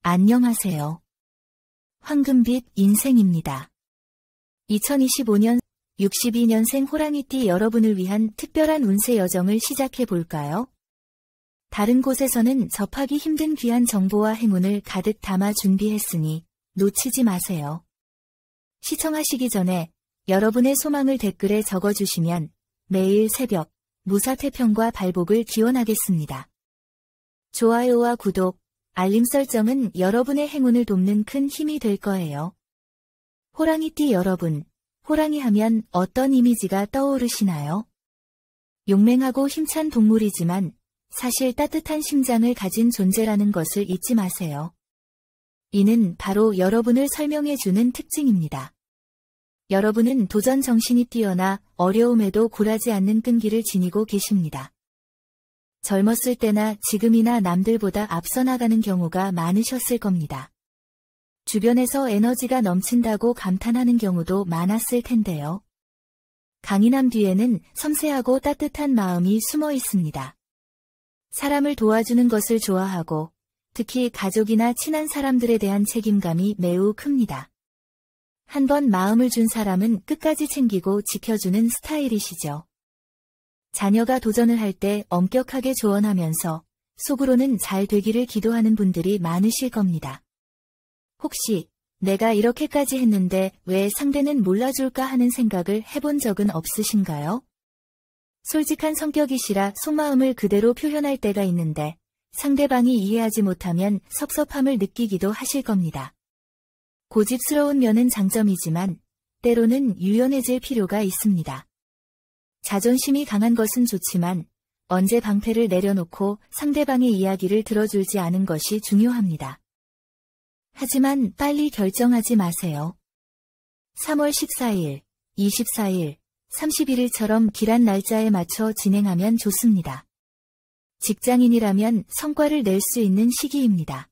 안녕하세요. 황금빛 인생입니다. 2025년 62년생 호랑이띠 여러분을 위한 특별한 운세 여정을 시작해 볼까요? 다른 곳에서는 접하기 힘든 귀한 정보와 행운을 가득 담아 준비했으니 놓치지 마세요. 시청하시기 전에 여러분의 소망을 댓글에 적어주시면 매일 새벽 무사태평과 발복을 기원하겠습니다. 좋아요와 구독, 알림 설정은 여러분의 행운을 돕는 큰 힘이 될 거예요. 호랑이띠 여러분, 호랑이 하면 어떤 이미지가 떠오르시나요? 용맹하고 힘찬 동물이지만 사실 따뜻한 심장을 가진 존재라는 것을 잊지 마세요. 이는 바로 여러분을 설명해주는 특징입니다. 여러분은 도전 정신이 뛰어나 어려움에도 굴하지 않는 끈기를 지니고 계십니다. 젊었을 때나 지금이나 남들보다 앞서 나가는 경우가 많으셨을 겁니다. 주변에서 에너지가 넘친다고 감탄하는 경우도 많았을 텐데요. 강인함 뒤에는 섬세하고 따뜻한 마음이 숨어 있습니다. 사람을 도와주는 것을 좋아하고 특히 가족이나 친한 사람들에 대한 책임감이 매우 큽니다. 한번 마음을 준 사람은 끝까지 챙기고 지켜주는 스타일이시죠. 자녀가 도전을 할 때 엄격하게 조언하면서 속으로는 잘 되기를 기도하는 분들이 많으실 겁니다. 혹시 내가 이렇게까지 했는데 왜 상대는 몰라줄까 하는 생각을 해본 적은 없으신가요? 솔직한 성격이시라 속마음을 그대로 표현할 때가 있는데 상대방이 이해하지 못하면 섭섭함을 느끼기도 하실 겁니다. 고집스러운 면은 장점이지만 때로는 유연해질 필요가 있습니다. 자존심이 강한 것은 좋지만 언제 방패를 내려놓고 상대방의 이야기를 들어주지 않은 것이 중요합니다. 하지만 빨리 결정하지 마세요. 3월 14일, 24일, 31일처럼 길한 날짜에 맞춰 진행하면 좋습니다. 직장인이라면 성과를 낼 수 있는 시기입니다.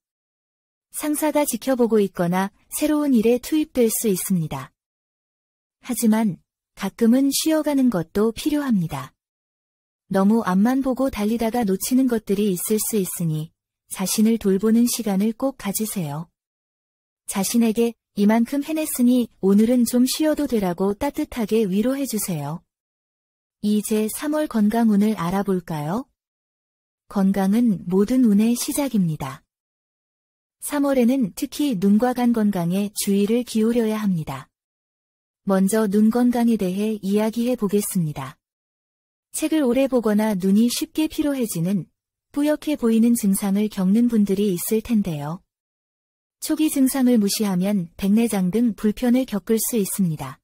상사가 지켜보고 있거나 새로운 일에 투입될 수 있습니다. 하지만 가끔은 쉬어가는 것도 필요합니다. 너무 앞만 보고 달리다가 놓치는 것들이 있을 수 있으니 자신을 돌보는 시간을 꼭 가지세요. 자신에게 이만큼 해냈으니 오늘은 좀 쉬어도 되라고 따뜻하게 위로해주세요. 이제 3월 건강운을 알아볼까요? 건강은 모든 운의 시작입니다. 3월에는 특히 눈과 간 건강에 주의를 기울여야 합니다. 먼저 눈 건강에 대해 이야기해 보겠습니다. 책을 오래 보거나 눈이 쉽게 피로해지는 뿌옇게 보이는 증상을 겪는 분들이 있을 텐데요. 초기 증상을 무시하면 백내장 등 불편을 겪을 수 있습니다.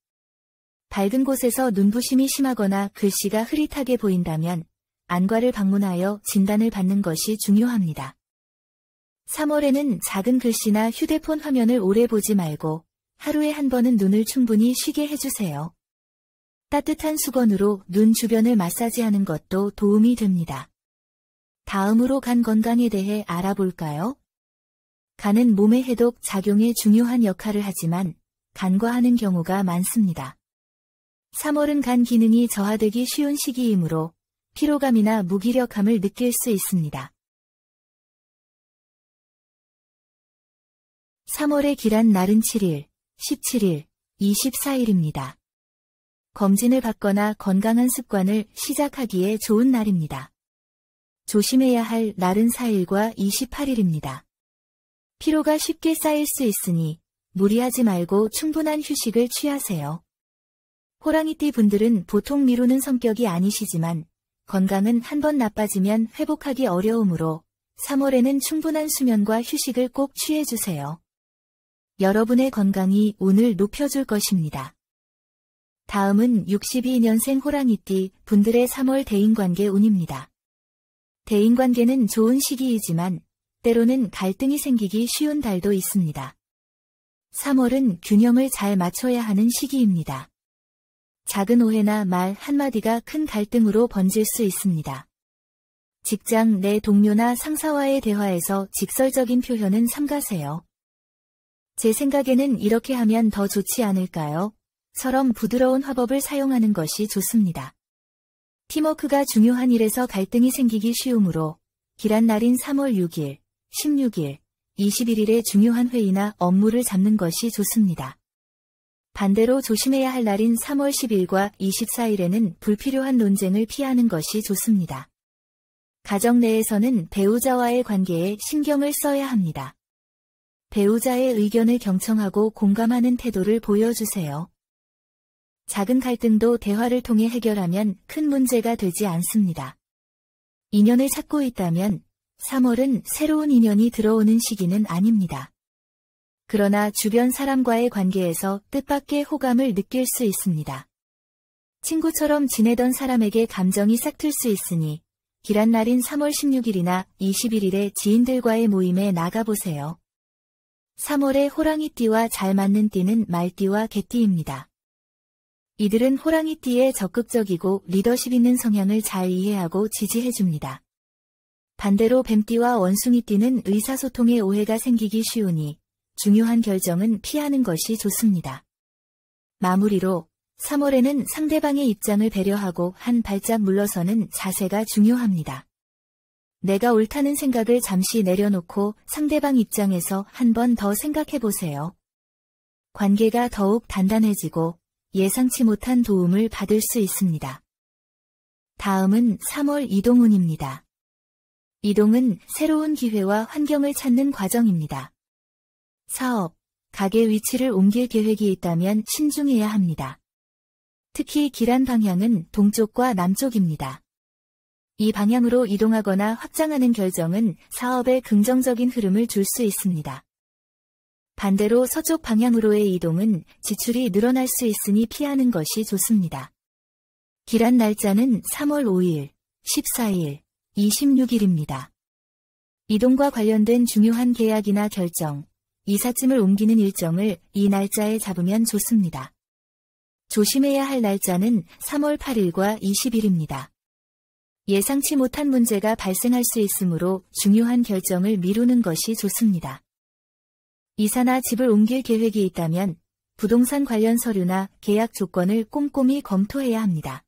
밝은 곳에서 눈부심이 심하거나 글씨가 흐릿하게 보인다면 안과를 방문하여 진단을 받는 것이 중요합니다. 3월에는 작은 글씨나 휴대폰 화면을 오래 보지 말고 하루에 한 번은 눈을 충분히 쉬게 해주세요. 따뜻한 수건으로 눈 주변을 마사지하는 것도 도움이 됩니다. 다음으로 간 건강에 대해 알아볼까요? 간은 몸의 해독 작용에 중요한 역할을 하지만 간과하는 경우가 많습니다. 3월은 간 기능이 저하되기 쉬운 시기이므로 피로감이나 무기력함을 느낄 수 있습니다. 3월의 길한 날은 7일, 17일, 24일입니다. 검진을 받거나 건강한 습관을 시작하기에 좋은 날입니다. 조심해야 할 날은 4일과 28일입니다. 피로가 쉽게 쌓일 수 있으니 무리하지 말고 충분한 휴식을 취하세요. 호랑이띠 분들은 보통 미루는 성격이 아니시지만 건강은 한번 나빠지면 회복하기 어려우므로 3월에는 충분한 수면과 휴식을 꼭 취해주세요. 여러분의 건강이 운을 높여줄 것입니다. 다음은 62년생 호랑이띠 분들의 3월 대인관계 운입니다. 대인관계는 좋은 시기이지만 때로는 갈등이 생기기 쉬운 달도 있습니다. 3월은 균형을 잘 맞춰야 하는 시기입니다. 작은 오해나 말 한마디가 큰 갈등으로 번질 수 있습니다. 직장 내 동료나 상사와의 대화에서 직설적인 표현은 삼가세요. 제 생각에는 이렇게 하면 더 좋지 않을까요? 처럼 부드러운 화법을 사용하는 것이 좋습니다. 팀워크가 중요한 일에서 갈등이 생기기 쉬우므로 길한 날인 3월 6일, 16일, 21일에 중요한 회의나 업무를 잡는 것이 좋습니다. 반대로 조심해야 할 날인 3월 10일과 24일에는 불필요한 논쟁을 피하는 것이 좋습니다. 가정 내에서는 배우자와의 관계에 신경을 써야 합니다. 배우자의 의견을 경청하고 공감하는 태도를 보여주세요. 작은 갈등도 대화를 통해 해결하면 큰 문제가 되지 않습니다. 인연을 찾고 있다면 3월은 새로운 인연이 들어오는 시기는 아닙니다. 그러나 주변 사람과의 관계에서 뜻밖의 호감을 느낄 수 있습니다. 친구처럼 지내던 사람에게 감정이 싹틀 수 있으니 길한 날인 3월 16일이나 21일에 지인들과의 모임에 나가보세요. 3월의 호랑이띠와 잘 맞는 띠는 말띠와 개띠입니다. 이들은 호랑이띠의 적극적이고 리더십 있는 성향을 잘 이해하고 지지해줍니다. 반대로 뱀띠와 원숭이띠는 의사소통에 오해가 생기기 쉬우니 중요한 결정은 피하는 것이 좋습니다. 마무리로 3월에는 상대방의 입장을 배려하고 한 발짝 물러서는 자세가 중요합니다. 내가 옳다는 생각을 잠시 내려놓고 상대방 입장에서 한 번 더 생각해 보세요. 관계가 더욱 단단해지고 예상치 못한 도움을 받을 수 있습니다. 다음은 3월 이동운입니다. 이동은 새로운 기회와 환경을 찾는 과정입니다. 사업, 가게 위치를 옮길 계획이 있다면 신중해야 합니다. 특히 길한 방향은 동쪽과 남쪽입니다. 이 방향으로 이동하거나 확장하는 결정은 사업에 긍정적인 흐름을 줄 수 있습니다. 반대로 서쪽 방향으로의 이동은 지출이 늘어날 수 있으니 피하는 것이 좋습니다. 길한 날짜는 3월 5일, 14일, 26일입니다. 이동과 관련된 중요한 계약이나 결정, 이삿짐을 옮기는 일정을 이 날짜에 잡으면 좋습니다. 조심해야 할 날짜는 3월 8일과 20일입니다. 예상치 못한 문제가 발생할 수 있으므로 중요한 결정을 미루는 것이 좋습니다. 이사나 집을 옮길 계획이 있다면 부동산 관련 서류나 계약 조건을 꼼꼼히 검토해야 합니다.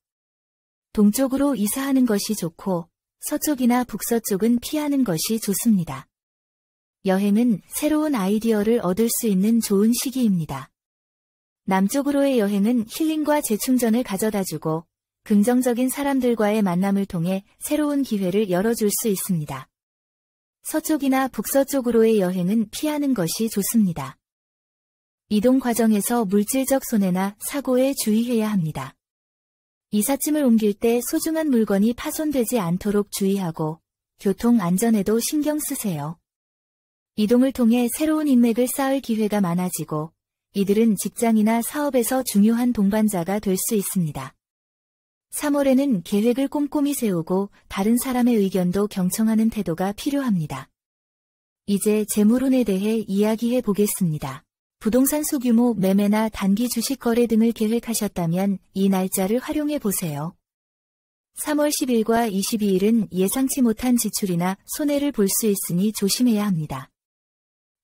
동쪽으로 이사하는 것이 좋고 서쪽이나 북서쪽은 피하는 것이 좋습니다. 여행은 새로운 아이디어를 얻을 수 있는 좋은 시기입니다. 남쪽으로의 여행은 힐링과 재충전을 가져다주고 긍정적인 사람들과의 만남을 통해 새로운 기회를 열어줄 수 있습니다. 서쪽이나 북서쪽으로의 여행은 피하는 것이 좋습니다. 이동 과정에서 물질적 손해나 사고에 주의해야 합니다. 이삿짐을 옮길 때 소중한 물건이 파손되지 않도록 주의하고 교통 안전에도 신경 쓰세요. 이동을 통해 새로운 인맥을 쌓을 기회가 많아지고 이들은 직장이나 사업에서 중요한 동반자가 될 수 있습니다. 3월에는 계획을 꼼꼼히 세우고 다른 사람의 의견도 경청하는 태도가 필요합니다. 이제 재물운에 대해 이야기해 보겠습니다. 부동산 소규모 매매나 단기 주식 거래 등을 계획하셨다면 이 날짜를 활용해 보세요. 3월 10일과 22일은 예상치 못한 지출이나 손해를 볼 수 있으니 조심해야 합니다.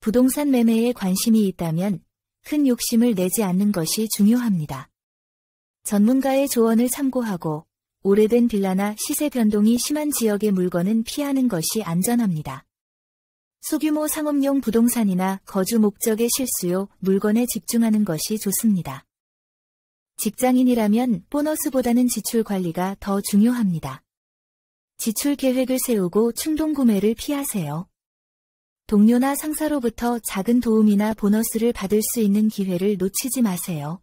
부동산 매매에 관심이 있다면 큰 욕심을 내지 않는 것이 중요합니다. 전문가의 조언을 참고하고 오래된 빌라나 시세 변동이 심한 지역의 물건은 피하는 것이 안전합니다. 소규모 상업용 부동산이나 거주 목적의 실수요, 물건에 집중하는 것이 좋습니다. 직장인이라면 보너스보다는 지출 관리가 더 중요합니다. 지출 계획을 세우고 충동 구매를 피하세요. 동료나 상사로부터 작은 도움이나 보너스를 받을 수 있는 기회를 놓치지 마세요.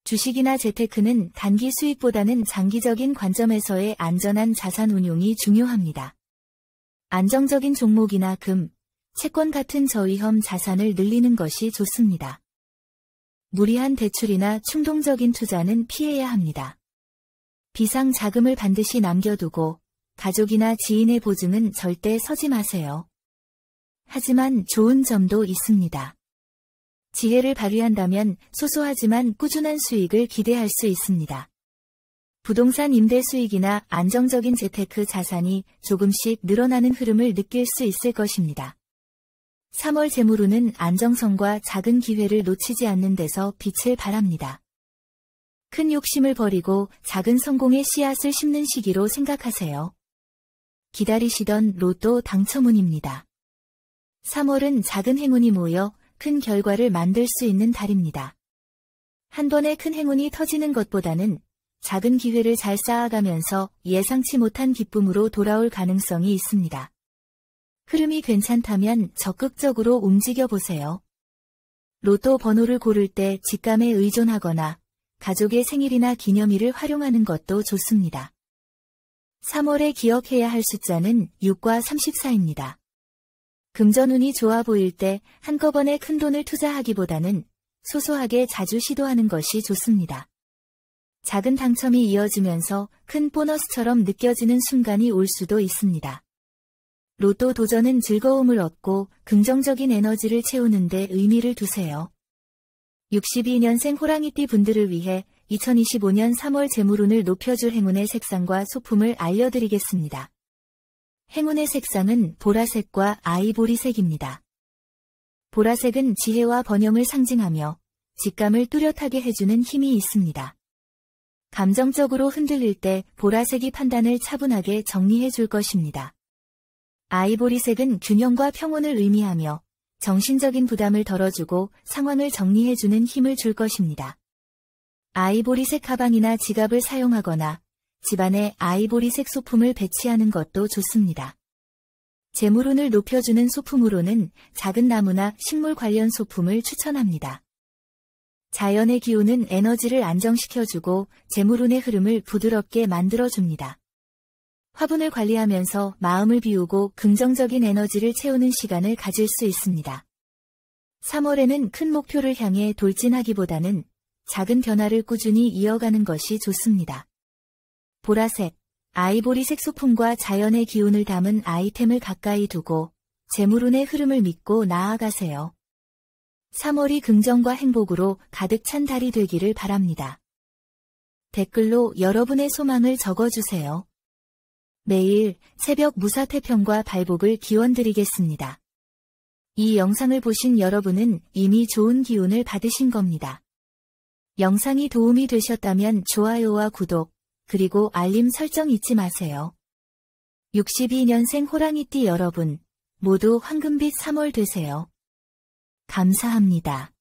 주식이나 재테크는 단기 수익보다는 장기적인 관점에서의 안전한 자산 운용이 중요합니다. 안정적인 종목이나 금, 채권 같은 저위험 자산을 늘리는 것이 좋습니다. 무리한 대출이나 충동적인 투자는 피해야 합니다. 비상 자금을 반드시 남겨두고 가족이나 지인의 보증은 절대 서지 마세요. 하지만 좋은 점도 있습니다. 지혜를 발휘한다면 소소하지만 꾸준한 수익을 기대할 수 있습니다. 부동산 임대 수익이나 안정적인 재테크 자산이 조금씩 늘어나는 흐름을 느낄 수 있을 것입니다. 3월 재물운은 안정성과 작은 기회를 놓치지 않는 데서 빛을 발합니다. 큰 욕심을 버리고 작은 성공의 씨앗을 심는 시기로 생각하세요. 기다리시던 로또 당첨운입니다. 3월은 작은 행운이 모여 큰 결과를 만들 수 있는 달입니다. 한 번에 큰 행운이 터지는 것보다는 작은 기회를 잘 쌓아가면서 예상치 못한 기쁨으로 돌아올 가능성이 있습니다. 흐름이 괜찮다면 적극적으로 움직여 보세요. 로또 번호를 고를 때 직감에 의존하거나 가족의 생일이나 기념일을 활용하는 것도 좋습니다. 3월에 기억해야 할 숫자는 6과 34입니다. 금전운이 좋아 보일 때 한꺼번에 큰 돈을 투자하기보다는 소소하게 자주 시도하는 것이 좋습니다. 작은 당첨이 이어지면서 큰 보너스처럼 느껴지는 순간이 올 수도 있습니다. 로또 도전은 즐거움을 얻고 긍정적인 에너지를 채우는 데 의미를 두세요. 62년생 호랑이띠 분들을 위해 2025년 3월 재물운을 높여줄 행운의 색상과 소품을 알려드리겠습니다. 행운의 색상은 보라색과 아이보리색입니다. 보라색은 지혜와 번영을 상징하며 직감을 뚜렷하게 해주는 힘이 있습니다. 감정적으로 흔들릴 때 보라색이 판단을 차분하게 정리해 줄 것입니다. 아이보리색은 균형과 평온을 의미하며 정신적인 부담을 덜어주고 상황을 정리해주는 힘을 줄 것입니다. 아이보리색 가방이나 지갑을 사용하거나 집안에 아이보리색 소품을 배치하는 것도 좋습니다. 재물운을 높여주는 소품으로는 작은 나무나 식물 관련 소품을 추천합니다. 자연의 기운은 에너지를 안정시켜주고 재물운의 흐름을 부드럽게 만들어줍니다. 화분을 관리하면서 마음을 비우고 긍정적인 에너지를 채우는 시간을 가질 수 있습니다. 3월에는 큰 목표를 향해 돌진하기보다는 작은 변화를 꾸준히 이어가는 것이 좋습니다. 보라색, 아이보리색 소품과 자연의 기운을 담은 아이템을 가까이 두고 재물운의 흐름을 믿고 나아가세요. 3월이 긍정과 행복으로 가득 찬 달이 되기를 바랍니다. 댓글로 여러분의 소망을 적어주세요. 매일 새벽 무사태평과 발복을 기원드리겠습니다. 이 영상을 보신 여러분은 이미 좋은 기운을 받으신 겁니다. 영상이 도움이 되셨다면 좋아요와 구독, 그리고 알림 설정 잊지 마세요. 62년생 호랑이띠 여러분, 모두 황금빛 3월 되세요. 감사합니다.